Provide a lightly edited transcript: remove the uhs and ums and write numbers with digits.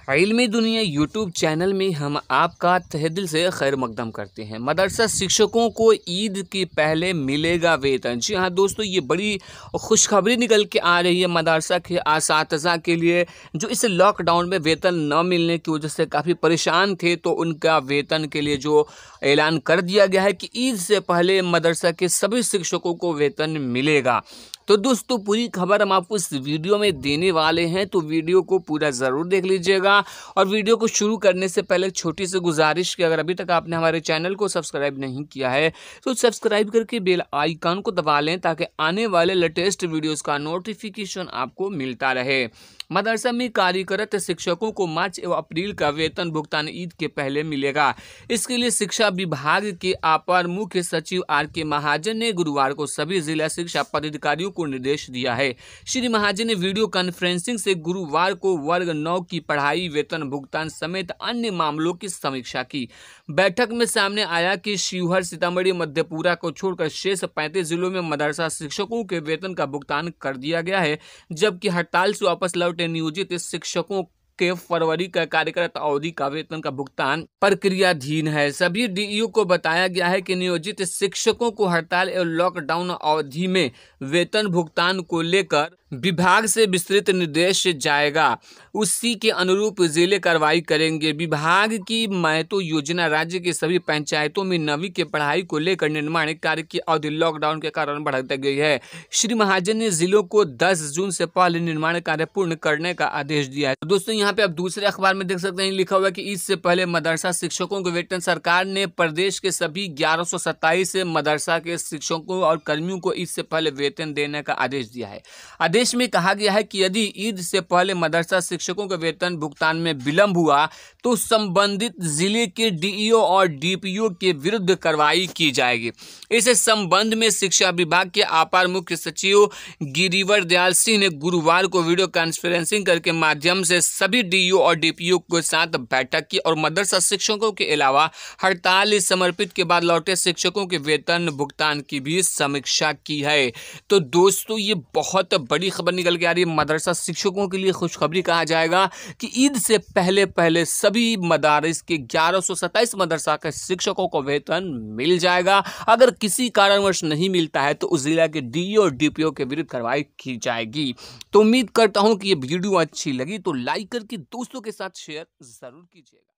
इल्मी दुनिया YouTube channel में हम आपका तहे दिल से खैर मकदम करते हैं। मदरसा शिक्षकों को ईद के पहले मिलेगा वेतन। जी हाँ दोस्तों, ये बड़ी खुशखबरी निकल के आ रही है मदरसा के असातिज़ा के लिए, जो इस लॉकडाउन में वेतन न मिलने की वजह से काफ़ी परेशान थे। तो उनका वेतन के लिए जो ऐलान कर दिया गया है कि ईद से पहले मदरसा के सभी शिक्षकों को वेतन मिलेगा। तो दोस्तों, पूरी खबर हम आपको इस वीडियो में देने वाले हैं, तो वीडियो को पूरा ज़रूर देख लीजिएगा। और वीडियो को शुरू करने से पहले एक छोटी सी गुजारिश कि अगर अभी तक आपने हमारे चैनल को सब्सक्राइब नहीं किया है तो सब्सक्राइब करके बेल आइकन को दबा लें, ताकि आने वाले लेटेस्ट वीडियोस का नोटिफिकेशन आपको मिलता रहे। मदरसा में कार्यरत शिक्षकों को मार्च एवं अप्रैल का वेतन भुगतान ईद के पहले मिलेगा। इसके लिए शिक्षा विभाग के अपर मुख्य सचिव RK महाजन ने गुरुवार को सभी जिला शिक्षा पदाधिकारियों को निर्देश दिया है। श्री महाजन ने वीडियो कॉन्फ्रेंसिंग से गुरुवार को वर्ग 9 की पढ़ाई, वेतन भुगतान समेत अन्य मामलों की समीक्षा की। बैठक में सामने आया कि शिवहर, सीतामढ़ी, मधेपुरा को छोड़कर शेष 35 जिलों में मदरसा शिक्षकों के वेतन का भुगतान कर दिया गया है, जबकि हड़ताल से वापस लौटे नियोजित शिक्षकों के फरवरी का कार्यरत अवधि का वेतन का भुगतान प्रक्रियाधीन है। सभी DEO को बताया गया है कि नियोजित शिक्षकों को हड़ताल एवं लॉकडाउन अवधि में वेतन भुगतान को लेकर विभाग से विस्तृत निर्देश जाएगा, उसी के अनुरूप जिले कार्रवाई करेंगे। विभाग की महतो योजना राज्य के सभी पंचायतों में 9वीं के पढ़ाई को लेकर निर्माण कार्य की अवधि लॉकडाउन के कारण बढ़ा दी गई है। श्री महाजन ने जिलों को 10 जून से पहले निर्माण कार्य पूर्ण करने का आदेश दिया है। तो दोस्तों, यहाँ पे आप दूसरे अखबार में देख सकते हैं, लिखा हुआ है कि इससे पहले मदरसा शिक्षकों के वेतन सरकार ने प्रदेश के सभी 1127 मदरसा के शिक्षकों और कर्मियों को इससे पहले वेतन देने का आदेश दिया है। आदेश में कहा गया है कि यदि ईद से पहले मदरसा शिक्षकों के वेतन भुगतान में विलंब हुआ तो संबंधित जिले के DEO और DPO के विरुद्ध कार्रवाई की जाएगी। इस संबंध में शिक्षा विभाग के अपर मुख्य सचिव गिरिवर दयाल सिंह ने गुरुवार को वीडियो कॉन्फ्रेंसिंग करके माध्यम से सभी DEO और DPO के साथ बैठक की और मदरसा शिक्षकों के अलावा हड़ताल समर्पित के बाद लौटे शिक्षकों के वेतन भुगतान की भी समीक्षा की है। तो दोस्तों, ये बहुत बड़ी खबर निकल के आ रही है। मदरसा शिक्षकों के लिए खुशखबरी कहा जाएगा कि ईद से पहले सभी मदारिस के 1127 मदरसा के शिक्षकों को वेतन मिल जाएगा। अगर किसी कारणवश नहीं मिलता है तो उस जिला के DEO और DPO के विरुद्ध कार्रवाई की जाएगी। तो उम्मीद करता हूं कि ये वीडियो अच्छी लगी तो लाइक करके दोस्तों के साथ शेयर जरूर कीजिएगा।